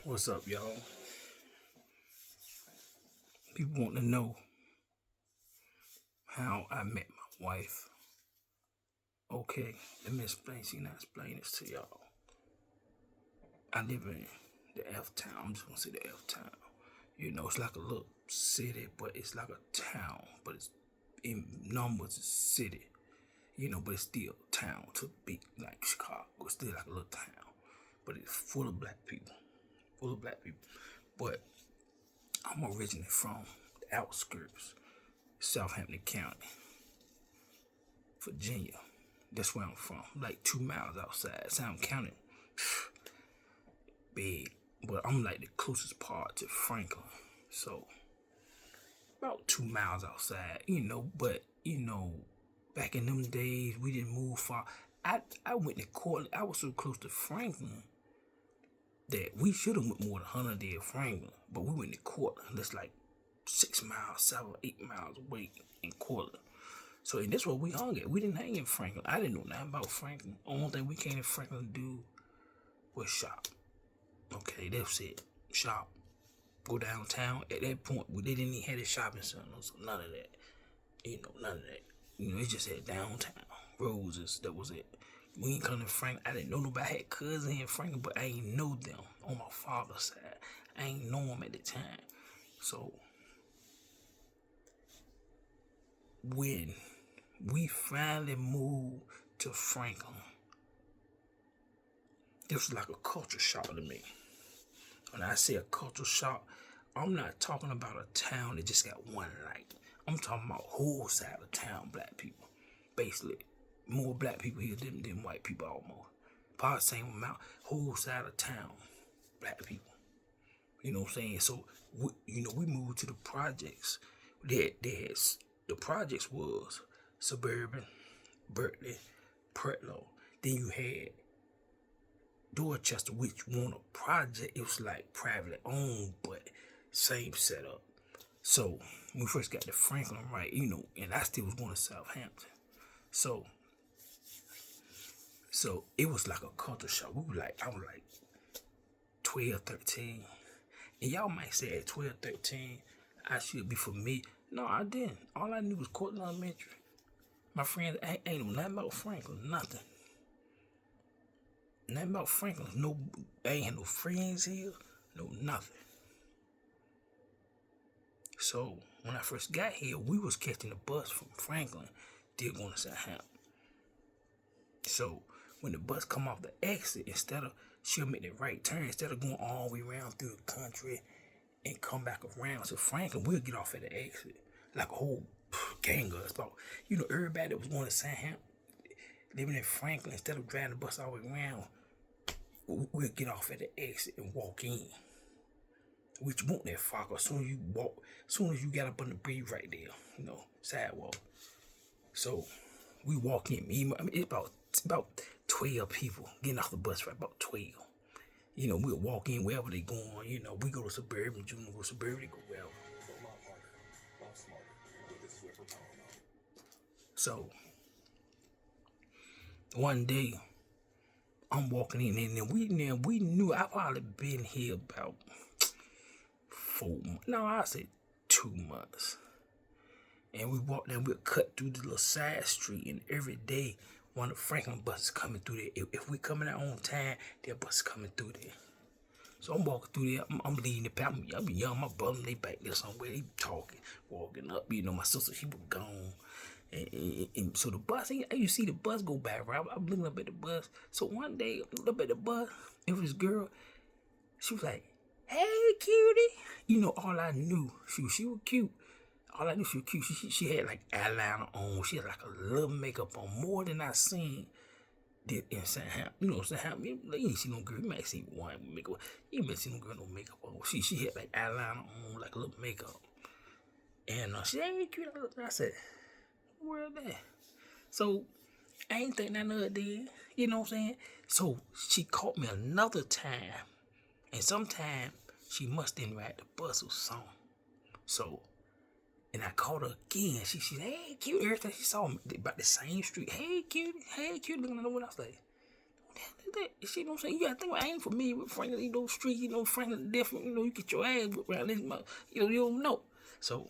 What's up, y'all? People want to know how I met my wife. Okay, let me explain. See, now explain this to y'all. I live in the F town. I'm just gonna say the F town. You know, it's like a little city, but it's like a town. But it's in numbers, it's city. You know, but it's still a town to be like Chicago. It's still like a little town, but it's full of black people. Full of black people. But I'm originally from the outskirts, Southampton County, Virginia. That's where I'm from. Like 2 miles outside. Southampton County, big. But I'm like the closest part to Franklin. So about 2 miles outside, but back in them days we didn't move far. I went to Cortland. I was so close to Franklin that we should have went more than 100 did Franklin, but we went to Cortland. That's like 6 miles, 7, 8 miles away in Cortland. So and that's where we hung at. We didn't hang in Franklin. I didn't know nothing about Franklin. Only thing we came to Franklin to do was shop. Okay, that's it. Shop. Go downtown. At that point, they didn't even have a shopping center, so none of that. None of that. It just had downtown. Roses, that was it. We ain't come to Franklin. I didn't know nobody. I had cousins in Franklin, but I ain't know them on my father's side. I ain't know them at the time. So when we finally moved to Franklin, this was like a culture shock to me. When I say a culture shock, I'm not talking about a town that just got one light. I'm talking about whole side of town black people. Basically, more black people here than white people almost. Probably same amount. Whole side of town black people. You know what I'm saying? So, we moved to the projects. The projects was Suburban, Berkeley, Pretlow. Then you had Dorchester, which won a project. It was like privately owned, but same setup. So when we first got to Franklin, right, and I still was going to Southampton. So it was like a culture shock. I was like 12, 13. And y'all might say at 12, 13, I should be familiar. No, I didn't. All I knew was Cortland Elementary. My friends ain't know nothing about Franklin, nothing. Nothing about Franklin. No, I ain't had no friends here, no nothing. So when I first got here, we was catching the bus from Franklin, still going to Southampton. So when the bus come off the exit, she'll make the right turn, instead of going all the way around through the country and come back around to Franklin, we'll get off at the exit. Like a whole gang of us. About, everybody that was going to Southampton, living in Franklin, instead of driving the bus all the way around, we'll get off at the exit and walk in. Which won't that far, cause soon as you get up on the bridge right there, sidewalk. So we walk in. It's about 12 people getting off the bus, right? About 12. We'll walk in wherever they going. We go to Suburban, Junior go to Suburban, they go wherever. So one day I'm walking in, and then we knew I probably been here about 4 months. No, I say 2 months. And we walked down, we'll cut through the little side street, and every day one of the Franklin buses coming through there. If we coming out on time, their bus coming through there. So I'm walking through there, I'm leading the path. I'm young, my brother, they back there somewhere, they talking, walking up. My sister, she was gone. And so the bus, you see the bus go by, right? I'm looking up at the bus. So one day, I looked up at the bus, it was this girl, she was like, "Hey, cutie." All I knew, she was cute. All I knew she was cute. She had like eyeliner on. She had like a little makeup on, more than I seen did in Southampton. Southampton, you ain't see no girl. You might see one with makeup. You might see no girl no makeup on. She had like eyeliner on, like a little makeup. And she said, "Hey, cute." I said, "Where that?" So I ain't think nothing of it then. You know what I'm saying? So she caught me another time. And sometime she must didn't ride the bus or something. So, and I caught her again. She said, "Hey, cute." Every time she saw me about the same street. "Hey, cute. Hey, cute." Looking at the window, I was like, at that. You see what I'm saying? You gotta think I ain't familiar with Franklin, streets, Franklin different, you get your ass whipped around this mother, you don't know. So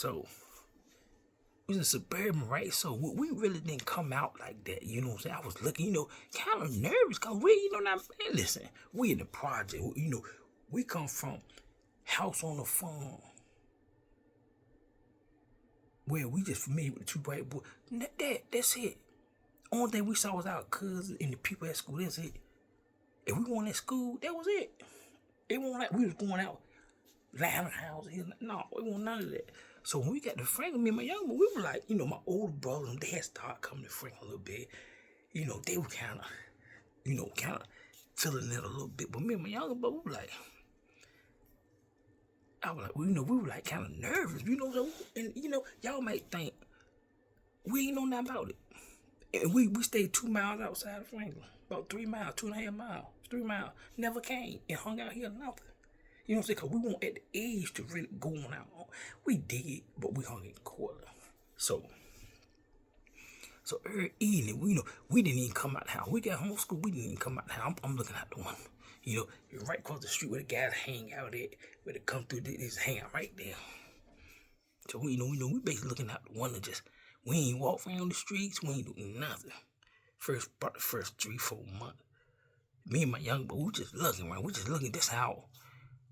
it was a suburban, right? So we really didn't come out like that, you know what I'm saying? I was looking, kind of nervous, cause we, listen, we in the project, we come from house on the farm where we just familiar with the two white boys. That's it. Only thing we saw was our cousins and the people at school. That's it. If we went at school, that was it. It wasn't like we was going out lying houses. No, we want none of that. So when we got to Franklin, me and my younger, we were like, my older brothers, they had started coming to Franklin a little bit. They were kind of feeling it a little bit. But me and my younger brother, we were like, we were like kind of nervous, so, and y'all might think we ain't know nothing about it. And we stayed 2 miles outside of Franklin, about 3 miles, 2.5 miles, 3 miles. Never came and hung out here nothing. You know what I'm saying? Because we weren't at the age to really go on out. We did, but we hung in Cortland. So every evening, we didn't even come out the house. We got home school, we didn't even come out the house. I'm looking out the window. Right across the street where the guys hang out at, where they come through, they just hang out right there. So we basically looking out the window, we ain't walk around the streets, we ain't do nothing. About the first 3-4 months. Me and my young boy, we just looking around, this how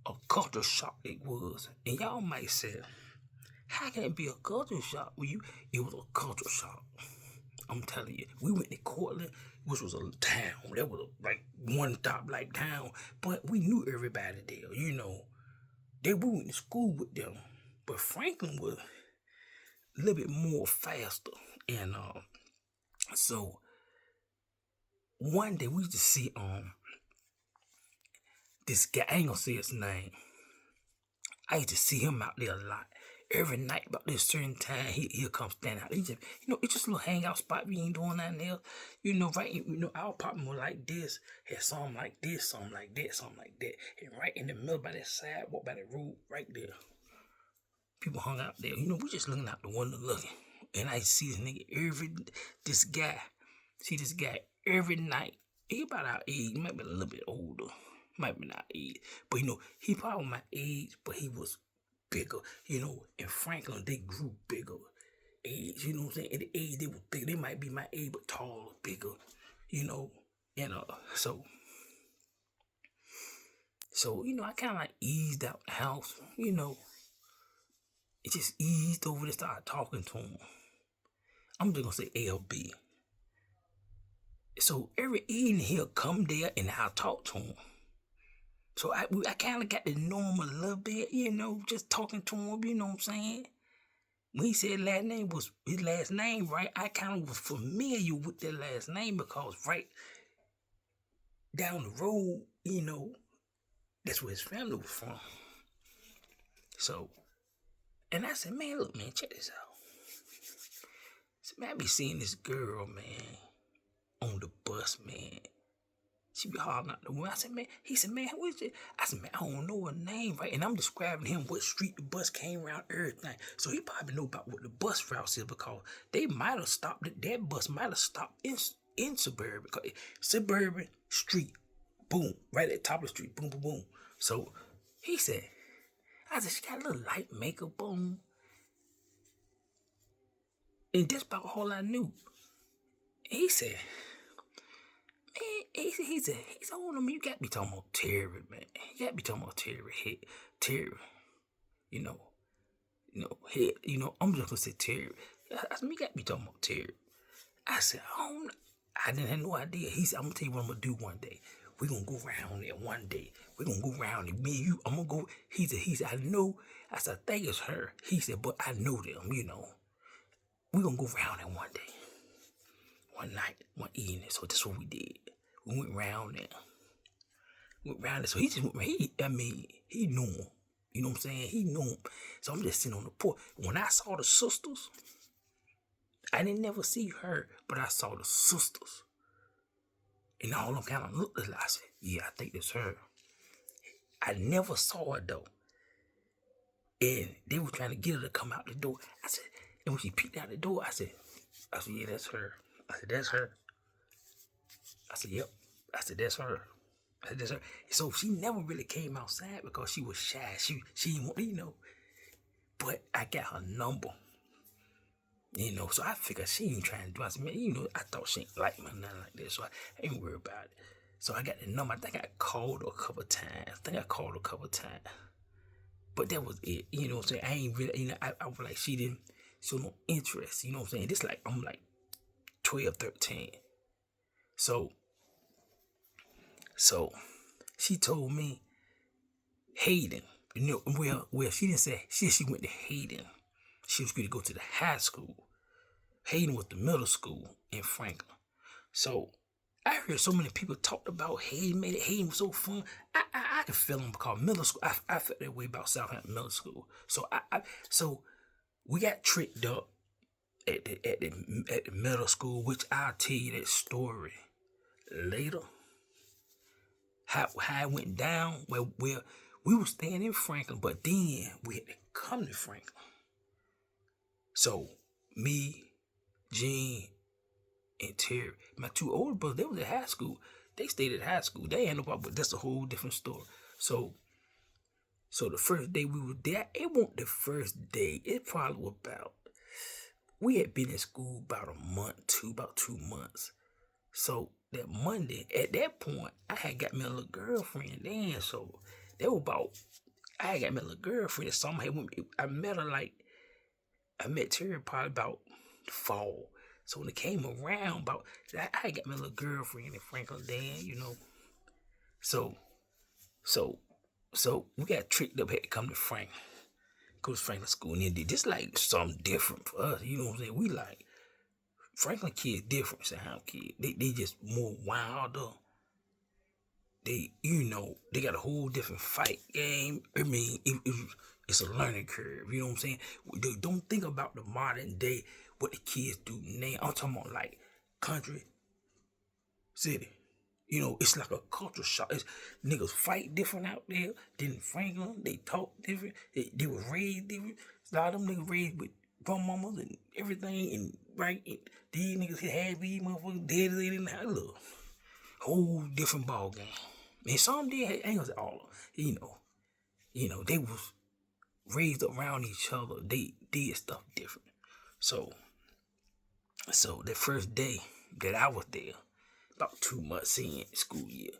a culture shock it was. And y'all might say, how can it be a culture shock when it was a culture shock? I'm telling you, we went to Cortland, which was a town. That was like one stoplight town, but we knew everybody there. We went to school with them. But Franklin was a little bit more faster. And so one day we used to see this guy, I ain't gonna say his name. I used to see him out there a lot. Every night about this certain time, he'll come stand out. He just, it's just a little hangout spot. We ain't doing nothing else. Right, our apartment was like this. Had something like this, something like that, something like that. And right in the middle by that sidewalk, by that road, right there. People hung out there. We just looking out the window looking. And I see this guy every night. He about our age. He might be a little bit older. Might be our age. But, he probably my age, but he was bigger, in Franklin, they grew bigger. Age, you know what I'm saying? At the age, they were bigger. They might be my age, but taller, bigger, and so, I kind of like eased out the house, it just eased over to start talking to him. I'm just gonna say LB. So every evening he'll come there and I'll talk to him. So I kind of got to know him a little bit, just talking to him, you know what I'm saying? When he said his last name, right, I kind of was familiar with that last name because right down the road, that's where his family was from. So, and I said, man, look, man, check this out. I said, man, I be seeing this girl, man, on the bus, man. She be hollering out the window. I said, man, he said, man, who is it? I said, man, I don't know her name, right? And I'm describing him what street the bus came around, everything. So he probably know about what the bus routes is because they might have stopped, that bus might have stopped in Suburban. Suburban Street, boom, right at the top of the street, boom, boom, boom. So he said, I said, she got a little light makeup on. And that's about all I knew. He said, man, he said, oh, no, man, you got to be talking about Terry, man. You got to be talking about Terry, Terry, head, I'm just going to say Terry. I said, you got to be talking about Terry. I said, I didn't have no idea. He said, I'm going to tell you what I'm going to do one day. We're going to go around there one day. We're going to go around and me and you, I'm going to go. He said, I know. I said, I think it's her. He said, but I know them, We're going to go around there one day. One night, one evening. So that's what we did. We went around there. So he just went, he knew him. You know what I'm saying? He knew him. So I'm just sitting on the porch. When I saw the sisters, I didn't never see her, but I saw the sisters. And all of them kind of looked at her. I said, yeah, I think that's her. I never saw her though. And they were trying to get her to come out the door. I said, and when she peeked out the door, I said, yeah, that's her. I said, that's her. I said, yep. I said, that's her. I said, that's her. So she never really came outside because she was shy. She didn't want, but I got her number. So I figured she ain't trying to do it. I said, man, I thought she ain't like me, nothing like that. So I ain't worried about it. So I got the number. I think I called her a couple times. But that was it. You know what I'm saying? I ain't really, I was like, she didn't show no interest. You know what I'm saying? This like, I'm like 12, 13. So she told me Hayden. Well, she didn't say, she went to Hayden. She was going to go to the high school. Hayden was the middle school in Franklin. So I heard so many people talked about Hayden. Man, Hayden was so fun. I could feel him because middle school. I felt that way about Southampton Middle School. So so we got tricked up at the middle school, which I'll tell you that story later. How it went down. Well, we were staying in Franklin, but then we had to come to Franklin. So me, Gene, and Terry, my two older brothers, they was at high school. They stayed at high school. They ain't nobody, but that's a whole different story. So the first day we were there, it wasn't the first day. It probably was we had been in school about about 2 months. So that Monday, at that point, I had got me a little girlfriend then. So I had got me a little girlfriend. I met her I met Terry probably about fall. So when it came around I got my little girlfriend in Franklin then, So we got tricked up, had to come to Franklin. Go to Franklin school and then did just like something different for us. You know what I'm saying? We like Franklin kids different Sound kids. They just more wilder. They got a whole different fight game. I mean, it's a learning curve. You know what I'm saying? They don't think about the modern day, what the kids do now. I'm talking about like country, city. It's like a culture shock. Niggas fight different out there than Franklin. They talk different. They was raised different. A lot of them niggas raised with grandmamas and everything. And right, these niggas had these motherfuckers dead in the house. Whole different ball game. And some did, I ain't gonna say all of them. They was raised around each other. They did stuff different. So the first day that I was there, about 2 months in school year.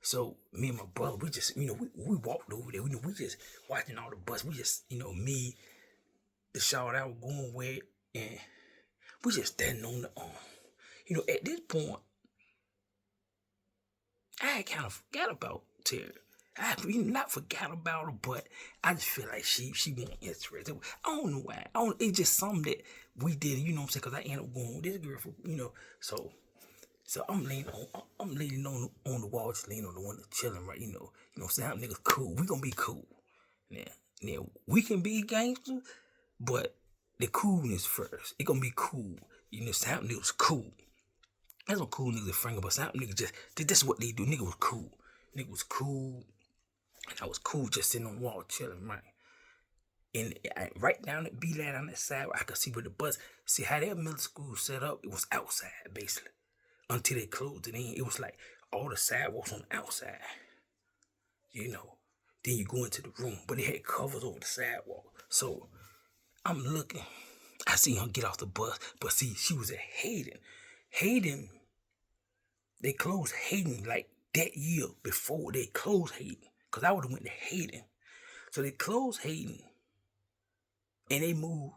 So me and my brother, we just, we walked over there. We just watching all the bus. We just, me, the shout I was going with, and we just standing on the at this point, I kind of forgot about Terry. I not forgot about her, but I just feel like she wasn't interested. I don't know why. It's just something that we did, you know what I'm saying? Because I ended up going with this girl for, So I'm leaning on the wall, just leaning on the one that's chilling, right? Sound niggas cool. We gonna be cool. Now we can be gangsters, but the coolness first. It gonna be cool. Sound niggas cool. That's what cool niggas in Franklin, but sound niggas this is what they do. Nigga was cool. Nigga was cool. And I was cool just sitting on the wall chilling, right? And right down at B-Line on that side, I could see where the bus. See how their middle school set up? It was outside, basically. Until they closed it in. It was like all the sidewalks on the outside. Then you go into the room, but it had covers over the sidewalk. So I'm looking. I see her get off the bus, but see, she was at Hayden. Hayden, they closed Hayden like that year before they closed Hayden. Because I would have went to Hayden. So they closed Hayden. And they moved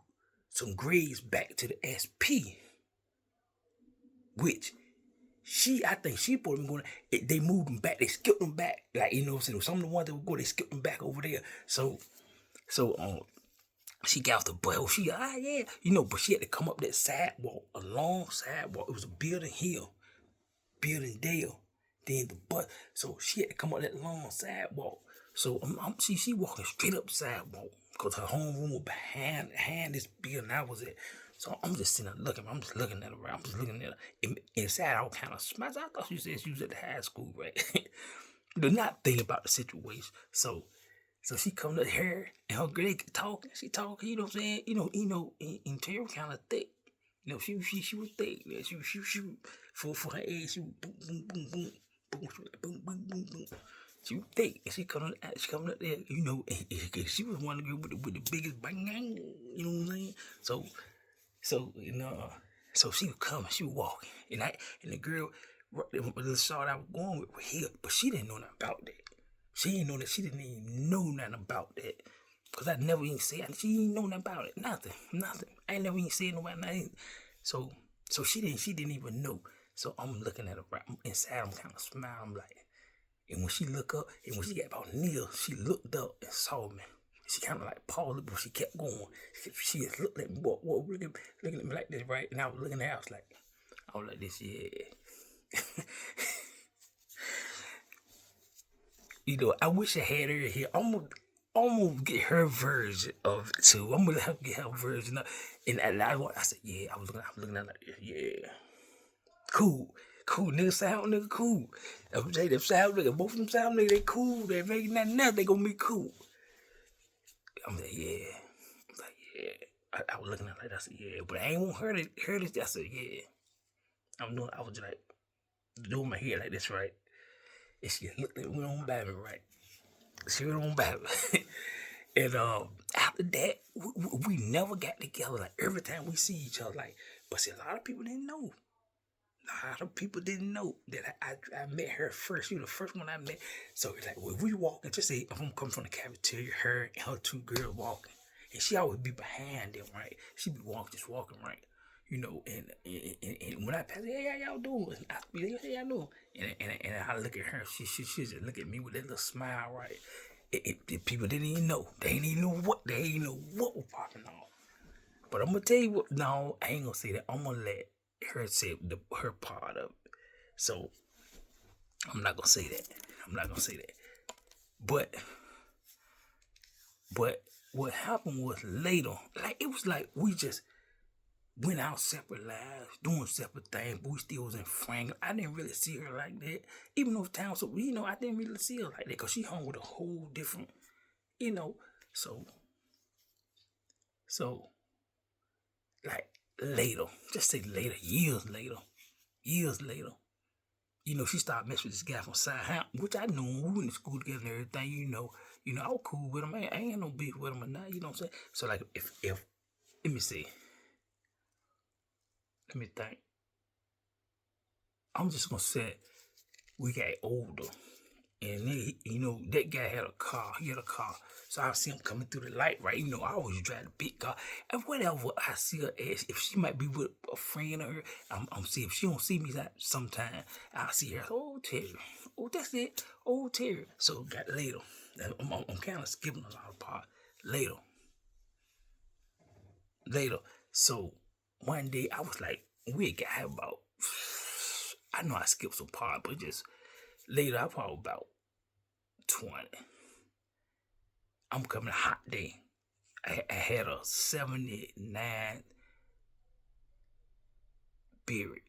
some grades back to the SP. Which I think she put them going. They moved them back. They skipped them back. Like, some of the ones that would go, they skipped them back over there. So she got off the bus. Yeah. But she had to come up that sidewalk, a long sidewalk. It was a building here, building there. Then the bus. So she had to come up that long sidewalk. So she walking straight up the sidewalk because her homeroom was behind this building I was at. So I'm just sitting there looking. I'm just looking at her. I'm just looking at her. Inside, I was kind of smart. I thought she said she was at the high school, right? But not thinking about the situation. So she comes to her and her girl talking. She talking. You know what I'm saying? And Terry kind of thick. No, she was thick. Yeah, she for her age, she was boom boom boom boom boom, she was like boom boom boom boom. She was thick, and she coming up there, she was one of the girl with the biggest bang, you know what I'm saying? So so she was coming, she was walking, and the girl, the shot I was going with here, but she didn't know nothing about that. She didn't know that. She didn't even know nothing about that. Cause I never even said she didn't know nothing about it. Nothing. I ain't never even said nobody nothing. So she didn't even know. So I'm looking at her right inside. I'm kind of smiling. I'm like, and when she look up, and when she got about near, she looked up and saw me. She kind of like paused, but she kept going. She just looked at me, looking at me like this, right? And I was looking at her. I was like this, yeah. I wish I had her here. I'm gonna get her version of it too. I'm gonna have to get her version of it. And I said, yeah, I was looking at it like, yeah. Cool. Cool, nigga, sound nigga, cool. I'm saying them sound nigga, both of them sound nigga, they cool. They make nothing, they gonna be cool. I'm like, yeah. I'm like, yeah. I was looking at it like, I said, yeah. But I ain't want her to hear this. I said, yeah. I was just like, doing my hair like this, right? And she looked at me on by me, right? She went on by me. And after that, we never got together. Like every time we see each other, like, but see, a lot of people didn't know. A lot of people didn't know that I met her first. You the first one I met. So it's like when we walking, just say if I'm coming from the cafeteria, her and her two girls walking, and she always be behind them, right? She be just walking, right? And when I pass, hey, how y'all doing? I be like, hey, y'all doing? And I look at her, she just look at me with that little smile, right? People didn't even know. They didn't even know what was popping off. But I'm gonna tell you what. No, I ain't gonna say that. I'm gonna let her say her part of it. So I'm not gonna say that. But what happened was later. Like it was like we just went out separate lives, doing separate things, but we still was in Franklin. I didn't really see her like that. Even though town, so I didn't really see her like that because she hung with a whole different, you know. So like later, just say later, years later, she started messing with this guy from Southampton, which I knew him. We went to school together and everything, I was cool with him. I ain't had no beef with him or not, you know what I'm saying? So like if let me see. Let me think. I'm just gonna say we got older. And then, that guy had a car. He had a car. So I see him coming through the light, right? I always drive the big car. And whatever I see her as, if she might be with a friend or her, I'm see if she don't see me sometime, I'll see her. Oh, Terry. Oh, that's it. Oh, Terry. So got later. I'm kind of skipping a lot of part. Later. So one day I was like, we got about, I know I skipped some part, but just later I probably about 20. I'm coming a hot day. I had a 79 Beard.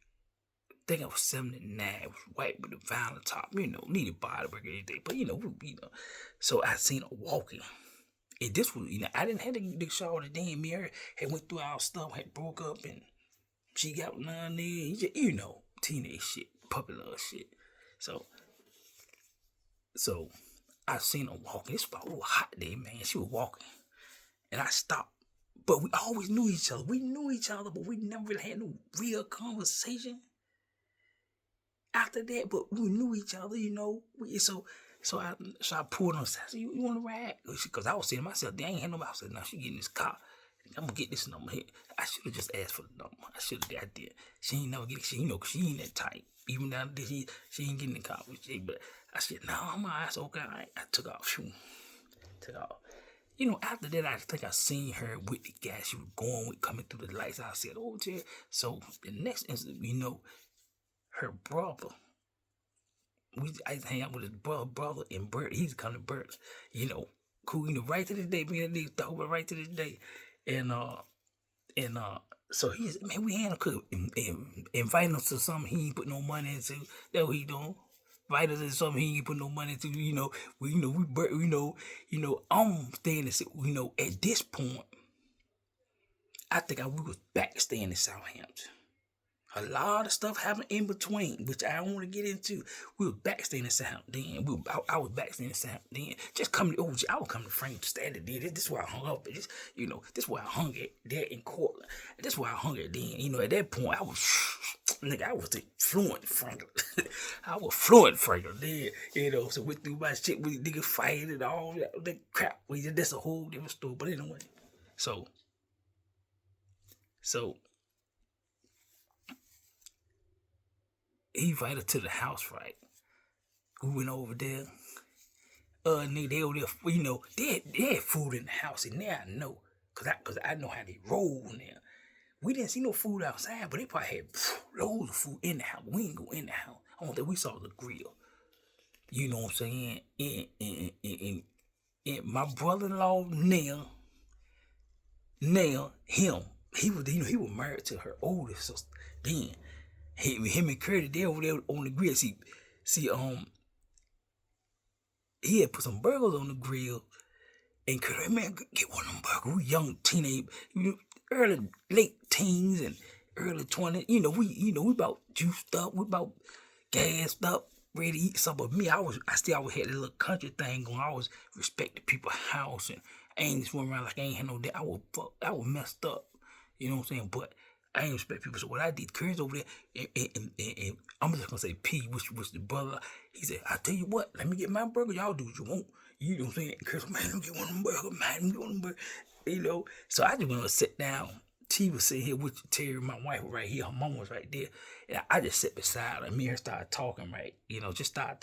I think I was 79. It was white with the vinyl top. Needed body work every day. But so I seen her walking. And this was, I didn't have the shower the day. Me and her had went through our stuff, had broke up, and she got none there. Teenage shit, puppy love shit. So I seen her walking. It's about a hot day, man. She was walking. And I stopped. But we always knew each other. We knew each other, but we never really had no real conversation after that. But we knew each other, So I pulled on. I said, "You want to ride?" Because I was saying to myself, "They ain't had nobody." I said, "No, she get in this car. I'm gonna get this number here." I should have just asked for the number. I should have got there. She ain't never get it. Cause she ain't that tight. Even down there, she ain't getting in the car with you. But I said, "No, I'm alright." I said, "Okay." I took off. Took off. After that, I think I seen her with the guy she was going with coming through the lights. I said, "Oh, dear." So the next instant, her brother. I used to hang out with his brother and Bert. He's coming to Bert. Cool. Right to this day, me and niggas talk about right to this day, and so he's man, we had a cook inviting us to something he ain't put no money into. That what he doing. Invite us to something he ain't put no money into. I'm staying at this point. I think we was back staying in Southampton. A lot of stuff happened in between, which I don't want to get into. We were back staying in Southampton. I was back staying in Southampton. Just coming to OG. I was coming to Frank Standard. This is where I hung up. This is where I hung at there in Cortland. This is where I hung at then. At that point, I was the fluent Frank. I was fluent Frank then. So we through my shit with niggas fighting and all that crap. That's a whole different story. But anyway, so he invited her to the house, right? We went over there. Nigga, they over there, they had food in the house, and now I know, cause I know how they roll now. We didn't see no food outside, but they probably had loads of food in the house. We didn't go in the house. I don't think we saw the grill. You know what I'm saying? And my brother-in-law now, him, he was married to her oldest sister. Then him and Curtis, they over there on the grill. See, he had put some burgers on the grill, and Curtis, man, get one of them burgers. We young teenage, late teens and early 20s. We about juiced up, we about gassed up, ready to eat something. But me, I still always had that little country thing going. I always respected people's house, and I ain't just went around like I ain't had no day. I was messed up. You know what I'm saying? But I ain't respect people. So what I did, Curtis over there, and I'm just gonna say P, which was the brother. He said, I tell you what, let me get my burger. Y'all do what you want. You know what I'm saying? Curtis, man, let me get one of them burgers, man. Let me get one of them burgers. So I just went to sit down. T was sitting here with Terry, my wife, right here. Her mom was right there. And I just sat beside her. Me and her started talking, right? Just started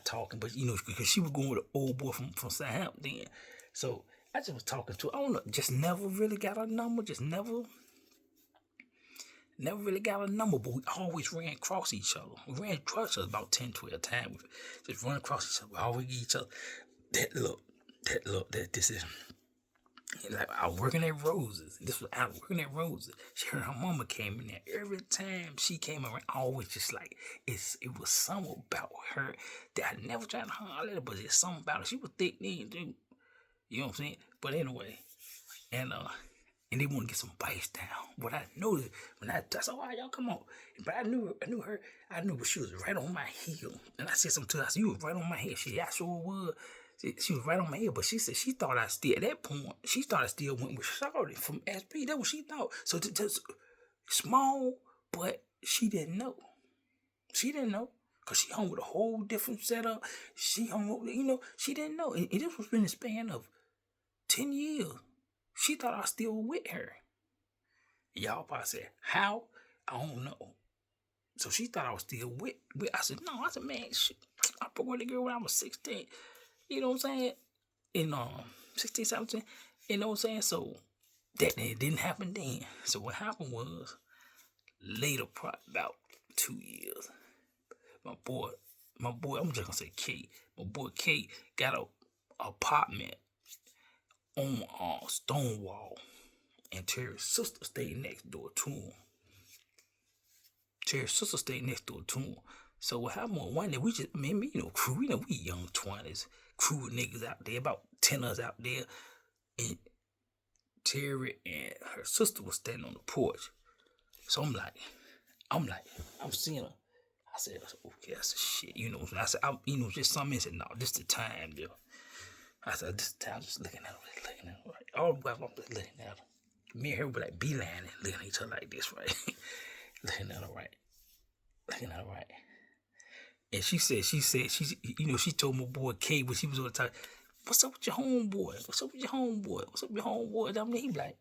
talking. But, because she was going with an old boy from Southampton. So I just was talking to her. I don't know, just never really got a number. Just never really got a number. But we always ran across each other. We ran across each other about 10, 12 times. We just run across each other. We always give each other that look, this is. Like I was working at Roses. I was working at Roses. Her mama came in there. Every time she came around, I always just like it was something about her that I never tried to holler at her, but it's something about her. She was thick then, dude. You know what I'm saying? But anyway, and they want to get some bites down. But I noticed when I said, "All right, y'all come on." But I knew her. I knew, but she was right on my heel. And I said something to her. I said, "You was right on my head." I sure was. She was right on my head, but she said she thought I still, at that point, she thought I still went with Shorty from SP. That's what she thought. So just small, but she didn't know. She didn't know. Because she hung with a whole different setup. She hung with, she didn't know. And this was in the span of 10 years. She thought I was still with her. Y'all probably said, how? I don't know. So she thought I was still with. I said, no. I said, man, shit. I broke with the girl when I was 16. You know what I'm saying? In 16, 17. You know what I'm saying? So that didn't happen then. So what happened was later, probably about 2 years, my boy, I'm just gonna say K. My boy K got a apartment on Stonewall, and Terry's sister stayed next door to him. So what happened was one day we just, crew, we young 20s, crew of niggas out there, about 10 of us out there, and Terry and her sister was standing on the porch. So I'm seeing her. I said, okay, I said, shit, I said, just something. I said, no, this the time, yo. I said, this the time, just looking at her, right? All the way, I'm just looking at her. Me and her were like beelining, looking at each other like this, right? Looking at her, right? And she told my boy K when she was on the top, what's up with your homeboy? I mean, he like,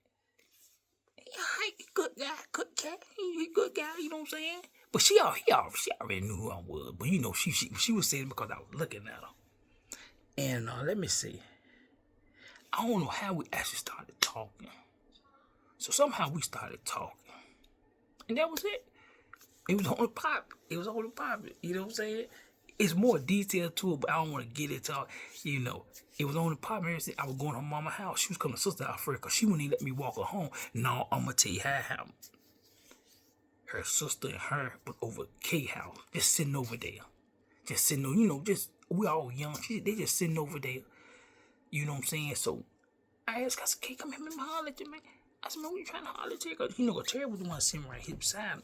he good guy, he good guy, you know what I'm saying? But she already knew who I was. But she was saying it because I was looking at her. And let me see. I don't know how we actually started talking. So somehow we started talking. And that was it. It was only pop. You know what I'm saying? It's more detail to it, but I don't want to get into it. It was only pop. I was going to her mama's house. She was coming to sister out first because she wouldn't even let me walk her home. No, I'm going to tell you how it happened. Her sister and her was over K house, just sitting over there. Just sitting over, we all young. They just sitting over there. You know what I'm saying? So I asked, I said, K, come here, let me holler at you, man. I said, man, what you trying to holler at Terry? Cause you know, Terry was the one sitting right here beside him,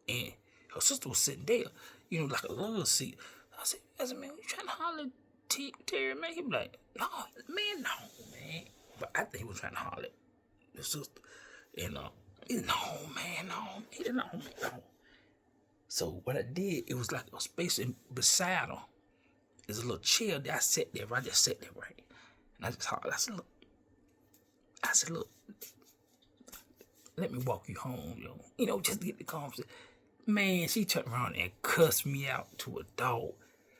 and her sister was sitting there, you know, like a love seat. I said, man, what you trying to holler at Terry, man? He was like, no, man, man. But I think he was trying to holler at the sister, and he said, no, man, no. He said, no, man, no. So what I did, it was like a space beside her. There's a little chair that I sat there. I just sat there, right? And I just hollered. I said, look, let me walk you home, yo. You know, just to get the conversation. Man, she turned around and cussed me out to a dog.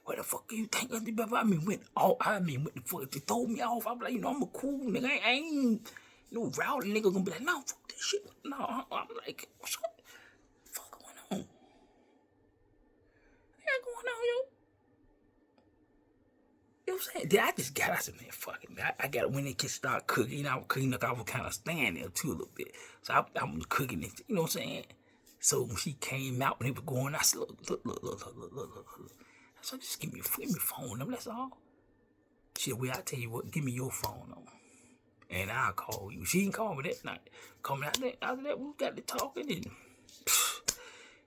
What the fuck do you think? I mean, went the fuck, they throw me off. I'm like, you know, I'm a cool nigga. I ain't no rowdy nigga gonna be like, no, fuck this shit. No, I'm like, what's up? Fuck going on? What's going on, yo? You know what I'm saying? Then I just got, I said, man, fuck it, man. I got to, when they can start cooking, you know, I was cooking, like I was kind of standing there too a little bit. So I was cooking it, you know what I'm saying? So when she came out, when they were going, I said, look. I said, just give me a phone number, that's all. She said, well, I tell you what, give me your phone number. And I'll call you. She didn't call me that night. Call me after that, we got to talking, and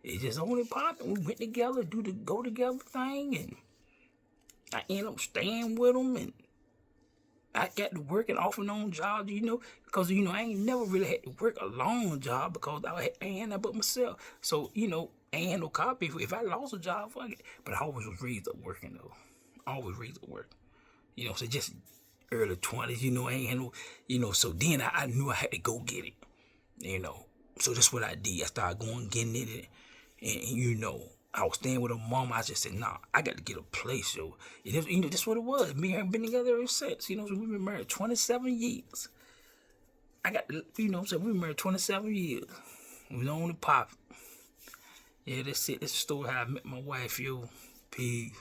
it just only popped. We went together, do the go together thing, and I ended up staying with them, and I got to working off and on jobs, you know, because, you know, I ain't never really had to work a long job because I ain't but myself. So, you know, I ain't had no copy. If I lost a job, fuck it. But I always was raised up working, though. Always raised up working. You know, so just early 20s, you know, I ain't had no, you know, so then I knew I had to go get it, you know. So that's what I did. I started going getting it, and you know, I was staying with her mom. I just said, nah, I got to get a place, yo. You know, that's what it was. Me and her been together ever since. You know, so we've been married 27 years. I got to, you know, so we've been married 27 years. We was only popping. Yeah, that's it. That's the story how I met my wife, yo. Peace.